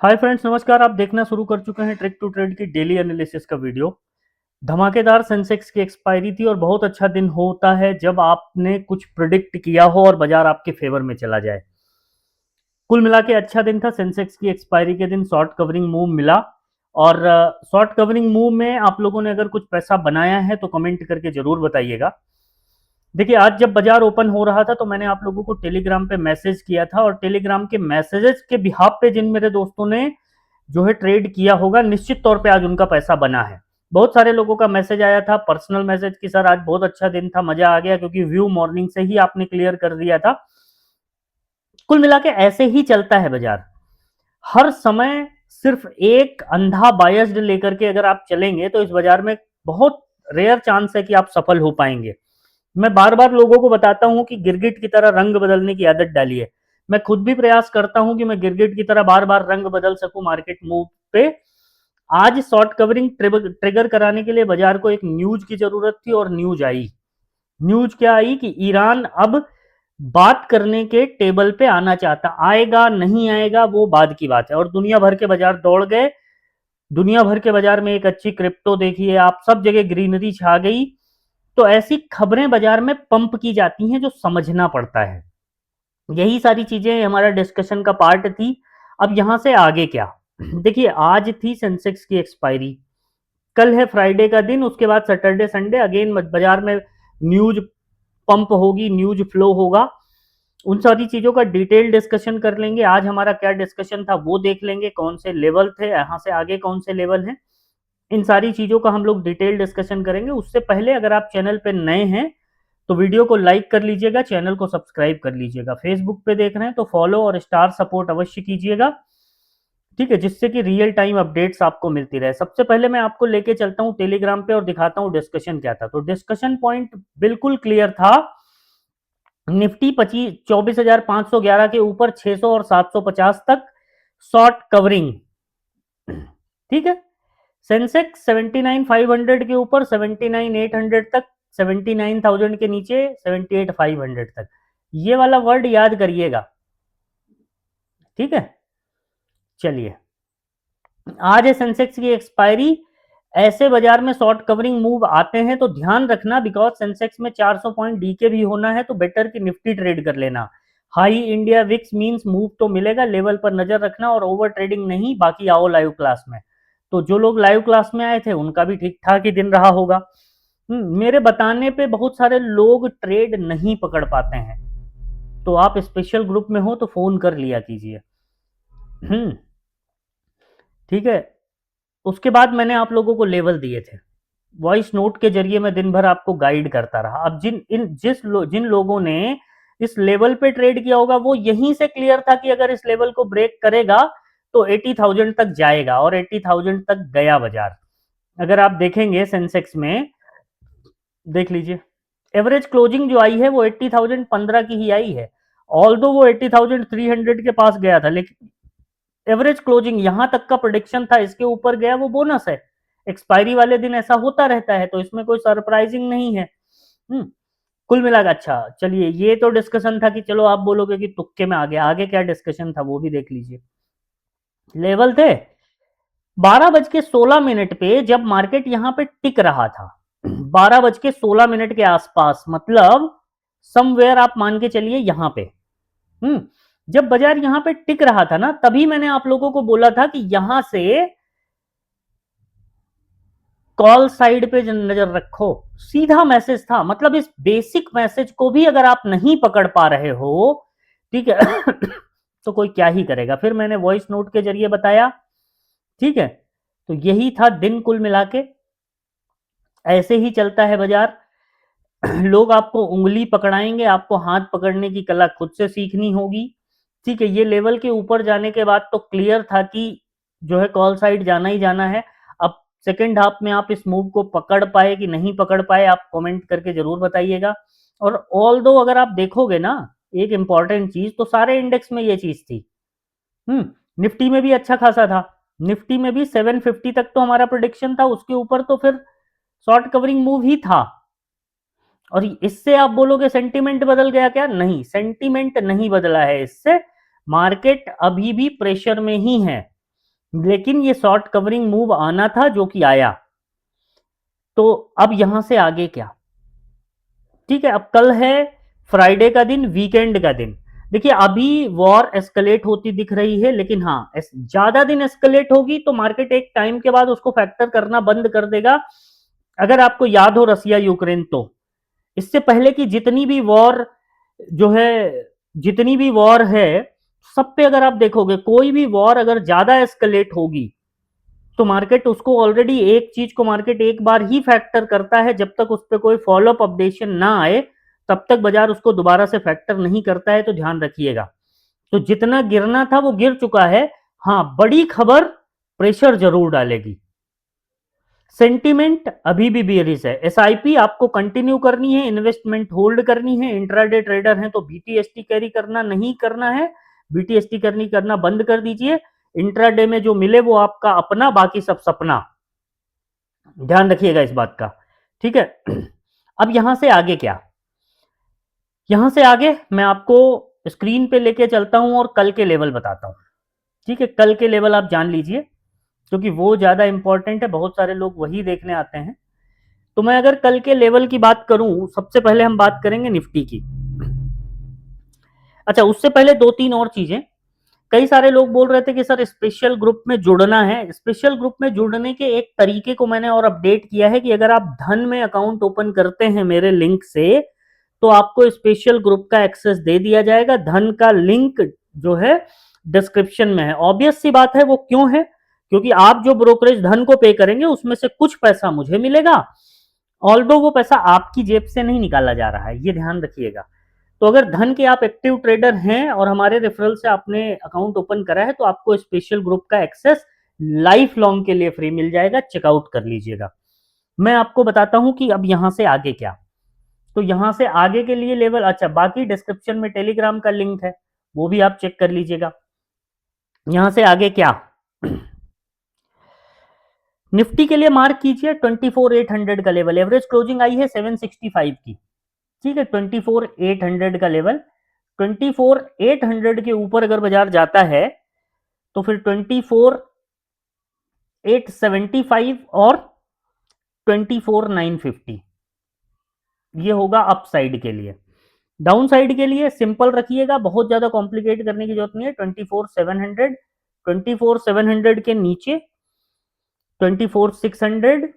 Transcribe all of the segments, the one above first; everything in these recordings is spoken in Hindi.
हाय फ्रेंड्स, नमस्कार। आप देखना शुरू कर चुके हैं ट्रिक टू ट्रेड की डेली एनालिसिस का वीडियो। धमाकेदार सेंसेक्स की एक्सपायरी थी और बहुत अच्छा दिन होता है जब आपने कुछ प्रिडिक्ट किया हो और बाजार आपके फेवर में चला जाए। कुल मिला के अच्छा दिन था। सेंसेक्स की एक्सपायरी के दिन शॉर्ट कवरिंग मूव मिला और शॉर्ट कवरिंग मूव में आप लोगों ने अगर कुछ पैसा बनाया है तो कमेंट करके जरूर बताइएगा। देखिए, आज जब बाजार ओपन हो रहा था तो मैंने आप लोगों को टेलीग्राम पे मैसेज किया था और टेलीग्राम के मैसेजेस के बिहाफ पे जिन मेरे दोस्तों ने जो है ट्रेड किया होगा, निश्चित तौर पे आज उनका पैसा बना है। बहुत सारे लोगों का मैसेज आया था, पर्सनल मैसेज कि सर आज बहुत अच्छा दिन था, मजा आ गया, क्योंकि व्यू मॉर्निंग से ही आपने क्लियर कर दिया था। कुल मिला के ऐसे ही चलता है बाजार। हर समय सिर्फ एक अंधा बायस्ड लेकर के अगर आप चलेंगे तो इस बाजार में बहुत रेयर चांस है कि आप सफल हो पाएंगे। मैं बार बार लोगों को बताता हूं कि गिरगिट की तरह रंग बदलने की आदत डालिए। मैं खुद भी प्रयास करता हूं कि मैं गिरगिट की तरह बार बार रंग बदल सकूं मार्केट मूव पे। आज शॉर्ट कवरिंग ट्रिगर कराने के लिए बाजार को एक न्यूज की जरूरत थी और न्यूज आई। न्यूज क्या आई कि ईरान अब बात करने के टेबल पे आना चाहता। आएगा नहीं आएगा वो बाद की बात है, और दुनिया भर के बाजार दौड़ गए। दुनिया भर के बाजार में एक अच्छी क्रिप्टो देखिए आप, सब जगह ग्रीनरी छा गई। तो ऐसी खबरें बाजार में पंप की जाती हैं जो समझना पड़ता है। यही सारी चीजें हमारा डिस्कशन का पार्ट थी। अब यहां से आगे क्या? देखिए, आज थी सेंसेक्स की एक्सपायरी, कल है फ्राइडे का दिन, उसके बाद सैटरडे संडे अगेन बाजार में न्यूज पंप होगी, न्यूज फ्लो होगा। उन सारी चीजों का डिटेल डिस्कशन कर लेंगे। आज हमारा क्या डिस्कशन था वो देख लेंगे, कौन से लेवल थे, यहां से आगे कौन से लेवल हैं। इन सारी चीजों का हम लोग डिटेल डिस्कशन करेंगे। उससे पहले अगर आप चैनल पे नए हैं तो वीडियो को लाइक कर लीजिएगा, चैनल को सब्सक्राइब कर लीजिएगा। फेसबुक पे देख रहे हैं तो फॉलो और स्टार सपोर्ट अवश्य कीजिएगा, ठीक है, जिससे कि रियल टाइम अपडेट्स आपको मिलती रहे। सबसे पहले मैं आपको लेके चलता हूं टेलीग्राम पे और दिखाता हूं डिस्कशन क्या था। तो डिस्कशन पॉइंट बिल्कुल क्लियर था। निफ्टी 24,511 के ऊपर 600 और 750 तक शॉर्ट कवरिंग, ठीक है। सेंसेक्स 79,500 के ऊपर 79,800 तक, 79,000 के नीचे 78,500 तक। ये वाला वर्ड याद करिएगा, ठीक है। चलिए, आज है सेंसेक्स की एक्सपायरी। ऐसे बाजार में शॉर्ट कवरिंग मूव आते हैं तो ध्यान रखना, बिकॉज सेंसेक्स में 400 पॉइंट डी के भी होना है, तो बेटर कि निफ्टी ट्रेड कर लेना। High India VIX means move तो मिलेगा, लेवल पर नजर रखना और ओवर ट्रेडिंग नहीं। बाकी आओ लाइव क्लास में। तो जो लोग लाइव क्लास में आए थे उनका भी ठीक ठाक ही दिन रहा होगा। मेरे बताने पे बहुत सारे लोग ट्रेड नहीं पकड़ पाते हैं, तो आप स्पेशल ग्रुप में हो तो फोन कर लिया कीजिए। ठीक है। उसके बाद मैंने आप लोगों को लेवल दिए थे, वॉइस नोट के जरिए मैं दिन भर आपको गाइड करता रहा। अब जिन लोगों ने इस लेवल पे ट्रेड किया होगा वो यहीं से क्लियर था कि अगर इस लेवल को ब्रेक करेगा तो 80,000 तक जाएगा, और 80,000 तक गया बाजार। अगर आप देखेंगे सेंसेक्स में, देख लीजिए, एवरेज क्लोजिंग जो आई है वो 80,015 की ही आई है। ऑल दो वो 80,300 के पास गया था, लेकिन एवरेज क्लोजिंग यहां तक का प्रोडिक्शन था, इसके ऊपर गया, वो बोनस है। एक्सपायरी वाले दिन ऐसा होता रहता है, तो इसमें कोई सरप्राइजिंग नहीं है। कुल मिलाकर अच्छा। चलिए, ये तो डिस्कशन था कि चलो आप बोलोगे कि तुक्के में आ गया। आगे क्या डिस्कशन था वो भी देख लीजिए। लेवल थे 12:16 पे जब मार्केट यहां पे टिक रहा था, 12:16 के आसपास, मतलब समवेयर आप मान के चलिए यहां पे। जब बाजार यहां पे टिक रहा था ना, तभी मैंने आप लोगों को बोला था कि यहां से कॉल साइड पे नजर रखो। सीधा मैसेज था, मतलब इस बेसिक मैसेज को भी अगर आप नहीं पकड़ पा रहे हो, ठीक है, तो कोई क्या ही करेगा। फिर मैंने वॉइस नोट के जरिए बताया, ठीक है। तो यही था दिन कुल मिला के। ऐसे ही चलता है बाजार। लोग आपको उंगली पकड़ाएंगे, आपको हाथ पकड़ने की कला खुद से सीखनी होगी, ठीक है। ये लेवल के ऊपर जाने के बाद तो क्लियर था कि जो है कॉल साइड जाना ही जाना है। अब सेकेंड हाफ में आप इस मूव को पकड़ पाए कि नहीं पकड़ पाए, आप कमेंट करके जरूर बताइएगा। और ऑल दो अगर आप देखोगे ना, एक इंपॉर्टेंट चीज तो सारे इंडेक्स में ये चीज थी। निफ्टी में भी अच्छा खासा था। निफ्टी में भी 750 तक तो हमारा प्रोडिक्शन था, उसके ऊपर तो फिर शॉर्ट कवरिंग मूव ही था। और इससे आप बोलोगे सेंटीमेंट बदल गया क्या? नहीं, सेंटीमेंट नहीं बदला है इससे। मार्केट अभी भी प्रेशर में ही है। लेकिन ये शॉर्ट कवरिंग मूव आना था जो कि आया। तो अब यहां से आगे क्या? ठीक है, अब कल है फ्राइडे का दिन, वीकेंड का दिन। देखिए अभी वॉर एस्केलेट होती दिख रही है, लेकिन हाँ ज्यादा दिन एस्केलेट होगी तो मार्केट एक टाइम के बाद उसको फैक्टर करना बंद कर देगा। अगर आपको याद हो रसिया यूक्रेन, तो इससे पहले की जितनी भी वॉर जो है, जितनी भी वॉर है, सब पे अगर आप देखोगे कोई भी वॉर अगर ज्यादा एस्केलेट होगी तो मार्केट उसको ऑलरेडी, एक चीज को मार्केट एक बार ही फैक्टर करता है, जब तक उस पर कोई फॉलोअप अपडेशन ना आए तब तक बाजार उसको दोबारा से फैक्टर नहीं करता है। तो ध्यान रखिएगा। तो जितना गिरना था वो गिर चुका है। हाँ, बड़ी खबर प्रेशर जरूर डालेगी। सेंटीमेंट अभी भी बेरिश है। एसआईपी आपको कंटिन्यू करनी है, इन्वेस्टमेंट होल्ड करनी है। इंट्राडे ट्रेडर हैं तो बीटीएसटी कैरी करना नहीं करना है, बीटीएसटी करना बंद कर दीजिए। इंट्राडे में जो मिले वो आपका अपना, बाकी सब सपना। ध्यान रखिएगा इस बात का, ठीक है। अब यहां से आगे क्या? यहां से आगे मैं आपको स्क्रीन पे लेके चलता हूं और कल के लेवल बताता हूं। ठीक है, कल के लेवल आप जान लीजिए क्योंकि वो ज्यादा इंपॉर्टेंट है, बहुत सारे लोग वही देखने आते हैं। तो मैं अगर कल के लेवल की बात करूं, सबसे पहले हम बात करेंगे निफ्टी की। अच्छा, उससे पहले दो तीन और चीजें। कई सारे लोग बोल रहे थे कि सर स्पेशल ग्रुप में जुड़ना है। स्पेशल ग्रुप में जुड़ने के एक तरीके को मैंने और अपडेट किया है कि अगर आप धन में अकाउंट ओपन करते हैं मेरे लिंक से, तो आपको स्पेशल ग्रुप का एक्सेस दे दिया जाएगा। धन का लिंक जो है डिस्क्रिप्शन में है। ऑब्वियस सी बात है, वो क्यों है? क्योंकि आप जो ब्रोकरेज धन को पे करेंगे उसमें से कुछ पैसा मुझे मिलेगा, ऑल्दो वो पैसा आपकी जेब से नहीं निकाला जा रहा है, ये ध्यान रखिएगा। तो अगर धन के आप एक्टिव ट्रेडर हैं और हमारे रेफरल से आपने अकाउंट ओपन करा है, तो आपको स्पेशल ग्रुप का एक्सेस लाइफ लॉन्ग के लिए फ्री मिल जाएगा, चेकआउट कर लीजिएगा। मैं आपको बताता हूं कि अब यहां से आगे क्या। तो यहां से आगे के लिए लेवल, अच्छा बाकी डिस्क्रिप्शन में टेलीग्राम का लिंक है, वो भी आप चेक कर लीजिएगा। यहां से आगे क्या? निफ्टी के लिए मार्क कीजिए 24,800 का लेवल। एवरेज क्लोजिंग आई है 765 की। ठीक है, 24,800 का लेवल। 24,800 के ऊपर अगर बाजार जाता है तो फिर 24,875 और 24,950 ये होगा अप साइड के लिए। डाउन साइड के लिए सिंपल रखिएगा, बहुत ज्यादा कॉम्प्लिकेट करने की जरूरत नहीं है। 24,700, 24,700 के नीचे 24,600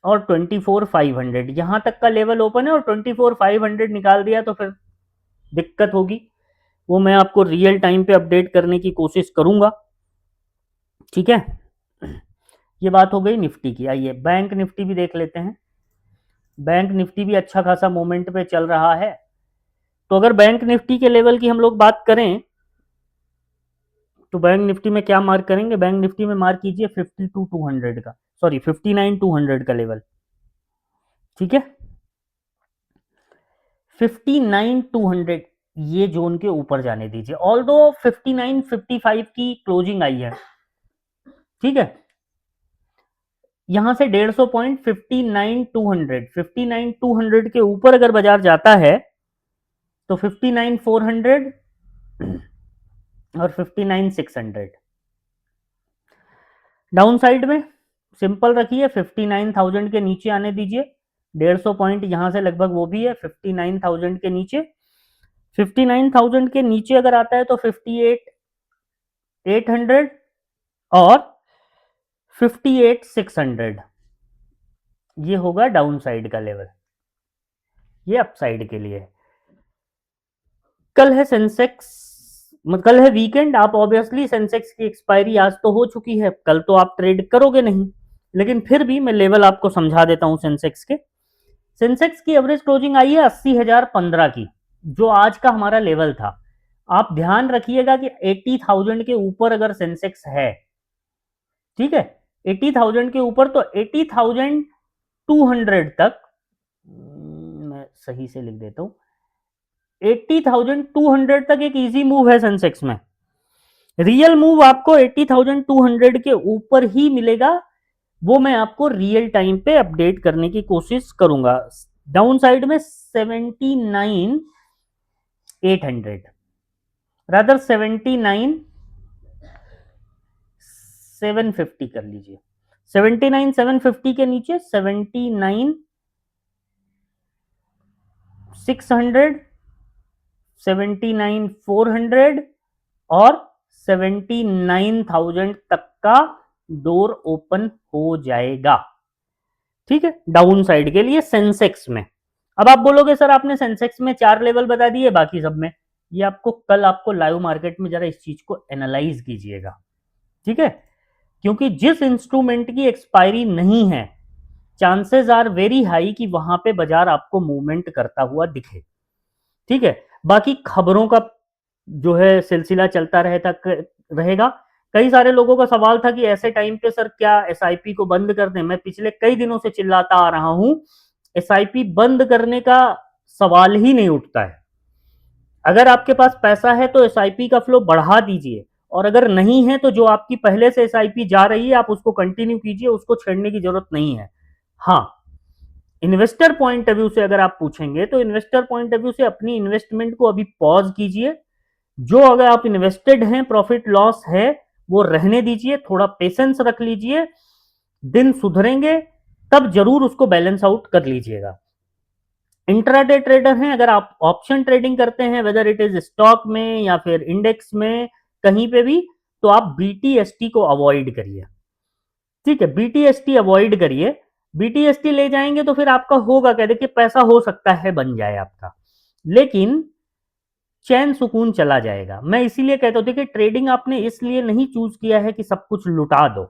और 24,500 यहां तक का लेवल ओपन है। और 24,500 निकाल दिया तो फिर दिक्कत होगी, वो मैं आपको रियल टाइम पे अपडेट करने की कोशिश करूंगा। ठीक है, ये बात हो गई निफ्टी की। आइए बैंक निफ्टी भी देख लेते हैं। बैंक निफ्टी भी अच्छा खासा मोमेंट पे चल रहा है। तो अगर बैंक निफ्टी के लेवल की हम लोग बात करें तो बैंक निफ्टी में क्या मार्क करेंगे? बैंक निफ्टी में मार्क कीजिए 52,200 का, सॉरी 59,200 का लेवल। ठीक है, 59,200 ये जोन के ऊपर जाने दीजिए। ऑल दो 59,55 की क्लोजिंग आई है। ठीक है, यहां से 150 पॉइंट 59,200, 59,200 के ऊपर अगर बाजार जाता है तो 59,400 और 59,600। डाउन साइड में सिंपल रखिए, 59,000 के नीचे आने दीजिए। 150 पॉइंट यहां से लगभग वो भी है 59,000 के नीचे। 59,000 के नीचे अगर आता है तो 58,800 और 58,600 ये होगा डाउन साइड का लेवल। ये अप साइड के लिए। कल है सेंसेक्स, कल है वीकेंड। आप ऑब्वियसली सेंसेक्स की एक्सपायरी आज तो हो चुकी है, कल तो आप ट्रेड करोगे नहीं, लेकिन फिर भी मैं लेवल आपको समझा देता हूं सेंसेक्स के। सेंसेक्स की एवरेज क्लोजिंग आई है 80,015 की, जो आज का हमारा लेवल था। आप ध्यान रखिएगा कि 80,000 के ऊपर अगर सेंसेक्स है, ठीक है, 80,000 के ऊपर, तो 80,200 तक, मैं सही से लिख देता हूं, 80,200 तक एक इजी मूव है सेंसेक्स में। रियल मूव आपको 80,200 के ऊपर ही मिलेगा, वो मैं आपको रियल टाइम पे अपडेट करने की कोशिश करूंगा। डाउन साइड में 79,800, रादर 79,750 कर लीजिए। 79,750 के नीचे 79,600, 79,400 और 79,000 तक का डोर ओपन हो जाएगा। ठीक है, डाउन साइड के लिए सेंसेक्स में। अब आप बोलोगे सर आपने सेंसेक्स में 4 लेवल बता दिए, बाकी सब में। ये आपको कल आपको लाइव मार्केट में जरा इस चीज को एनालाइज कीजिएगा, ठीक है। क्योंकि जिस इंस्ट्रूमेंट की एक्सपायरी नहीं है, चांसेस आर वेरी हाई कि वहां पे बाजार आपको मूवमेंट करता हुआ दिखे, ठीक है। बाकी खबरों का जो है सिलसिला चलता रहेगा। कई सारे लोगों का सवाल था कि ऐसे टाइम पे सर क्या एसआईपी को बंद कर दें। मैं पिछले कई दिनों से चिल्लाता आ रहा हूं, एसआईपी बंद करने का सवाल ही नहीं उठता है। अगर आपके पास पैसा है तो एसआईपी का फ्लो बढ़ा दीजिए, और अगर नहीं है तो जो आपकी पहले से एसआईपी जा रही है आप उसको कंटिन्यू कीजिए, उसको छेड़ने की जरूरत नहीं है। हाँ, इन्वेस्टर पॉइंट ऑफ व्यू से अगर आप पूछेंगे तो इन्वेस्टर पॉइंट ऑफ व्यू से अपनी इन्वेस्टमेंट को अभी पॉज कीजिए। जो अगर आप इन्वेस्टेड हैं, प्रॉफिट लॉस है, वो रहने दीजिए, थोड़ा पेशेंस रख लीजिए। दिन सुधरेंगे तब जरूर उसको बैलेंस आउट कर लीजिएगा। इंट्राडे ट्रेडर हैं, अगर आप ऑप्शन ट्रेडिंग करते हैं, वेदर इट इज स्टॉक में या फिर इंडेक्स में, कहीं पे भी, तो आप बीटीएसटी को अवॉइड करिए, ठीक है। बीटीएसटी अवॉइड करिए। बीटीएसटी ले जाएंगे तो फिर आपका होगा क्या, देखिए पैसा हो सकता है बन जाए आपका, लेकिन चैन सुकून चला जाएगा। मैं इसीलिए कहता हूं, देखिए ट्रेडिंग आपने इसलिए नहीं चूज किया है कि सब कुछ लुटा दो।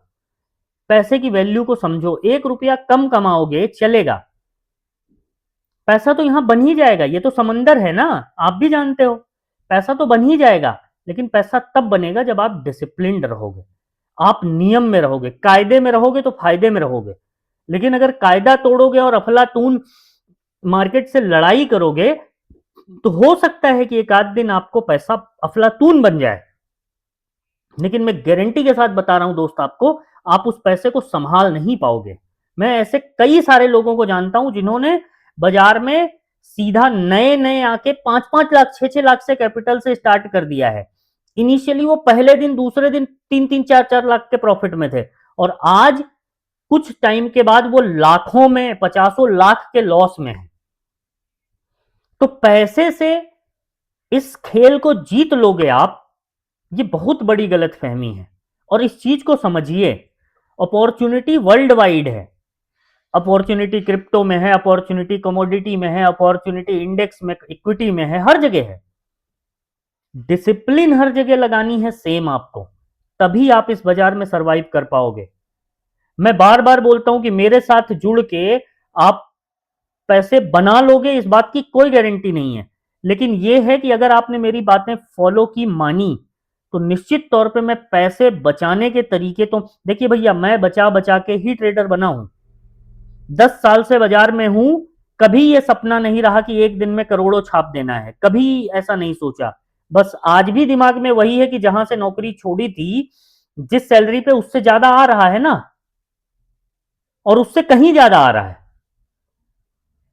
पैसे की वैल्यू को समझो। 1 रुपया कम कमाओगे चलेगा, पैसा तो यहां बन ही जाएगा। ये तो समंदर है ना, आप भी जानते हो। पैसा तो बन ही जाएगा, लेकिन पैसा तब बनेगा जब आप डिसिप्लिन्ड रहोगे, आप नियम में रहोगे, कायदे में रहोगे तो फायदे में रहोगे। लेकिन अगर कायदा तोड़ोगे और अफलातून मार्केट से लड़ाई करोगे तो हो सकता है कि एक आध दिन आपको पैसा अफलातून बन जाए, लेकिन मैं गारंटी के साथ बता रहा हूं दोस्त आपको, आप उस पैसे को संभाल नहीं पाओगे। मैं ऐसे कई सारे लोगों को जानता हूं जिन्होंने बाजार में सीधा नए नए आके 5-5 लाख 6-6 लाख से कैपिटल से स्टार्ट कर दिया है। इनिशियली वो पहले दिन दूसरे दिन 3-3 4-4 लाख के प्रॉफिट में थे, और आज कुछ टाइम के बाद वो लाखों में 50 लाख के लॉस में है। तो पैसे से इस खेल को जीत लोगे आप, ये बहुत बड़ी गलतफहमी है, और इस चीज को समझिए। अपॉर्चुनिटी वर्ल्ड वाइड है। अपॉर्चुनिटी क्रिप्टो में है, अपॉर्चुनिटी कमोडिटी में है, अपॉर्चुनिटी इंडेक्स में, इक्विटी में है, हर जगह है। डिसिप्लिन हर जगह लगानी है सेम आपको, तभी आप इस बाजार में सरवाइव कर पाओगे। मैं बार बार बोलता हूं कि मेरे साथ जुड़ के आप पैसे बना लोगे, इस बात की कोई गारंटी नहीं है, लेकिन यह है कि अगर आपने मेरी बातें फॉलो की, मानी, तो निश्चित तौर पे मैं पैसे बचाने के तरीके, तो देखिए भैया, मैं बचा बचा के ही ट्रेडर बना हूं। 10 साल से बाजार में हूं, कभी यह सपना नहीं रहा कि एक दिन में करोड़ों छाप देना है, कभी ऐसा नहीं सोचा। बस आज भी दिमाग में वही है कि जहां से नौकरी छोड़ी थी, जिस सैलरी पे, उससे ज्यादा आ रहा है ना, और उससे कहीं ज्यादा आ रहा है।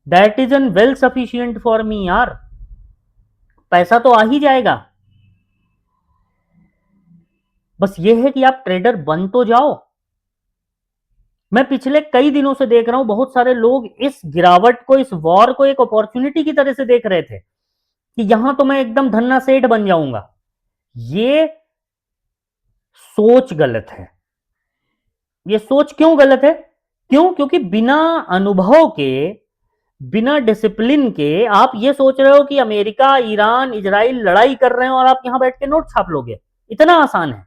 That is an well sufficient for me यार, पैसा तो आ ही जाएगा। बस यह है कि आप ट्रेडर बन तो जाओ। मैं पिछले कई दिनों से देख रहा हूं, बहुत सारे लोग इस गिरावट को, इस वॉर को एक अपॉर्चुनिटी की तरह से देख रहे थे कि यहां तो मैं एकदम धन्ना सेठ बन जाऊंगा। ये सोच गलत है। ये सोच क्यों गलत है? क्योंकि बिना अनुभव के, बिना डिसिप्लिन के आप ये सोच रहे हो कि अमेरिका, ईरान, इजराइल लड़ाई कर रहे हैं और आप यहां बैठ के नोट छाप लोगे। इतना आसान है?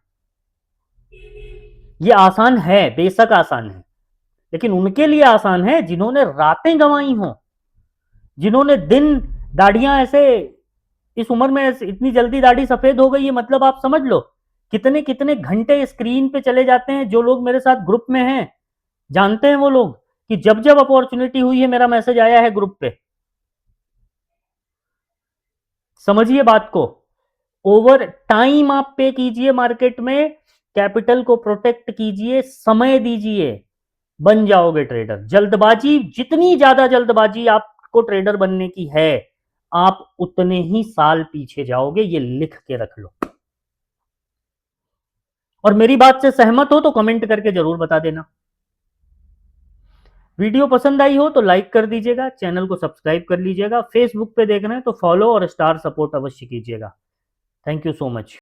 ये आसान है, बेशक आसान है, लेकिन उनके लिए आसान है जिन्होंने रातें गंवाई हों, जिन्होंने दिन, दाढ़ियां ऐसे, इस उम्र में इतनी जल्दी दाढ़ी सफेद हो गई है, मतलब आप समझ लो कितने कितने घंटे स्क्रीन पे चले जाते हैं। जो लोग मेरे साथ ग्रुप में हैं जानते हैं वो लोग कि जब जब अपॉर्चुनिटी हुई है मेरा मैसेज आया है ग्रुप पे। समझिए बात को, ओवर टाइम आप पे कीजिए मार्केट में, कैपिटल को प्रोटेक्ट कीजिए, समय दीजिए, बन जाओगे ट्रेडर। जल्दबाजी, जितनी ज्यादा जल्दबाजी आपको ट्रेडर बनने की है, आप उतने ही साल पीछे जाओगे, ये लिख के रख लो। और मेरी बात से सहमत हो तो कमेंट करके जरूर बता देना। वीडियो पसंद आई हो तो लाइक कर दीजिएगा, चैनल को सब्सक्राइब कर लीजिएगा, फेसबुक पे देख रहे हैं तो फॉलो और स्टार सपोर्ट अवश्य कीजिएगा। Thank you so much.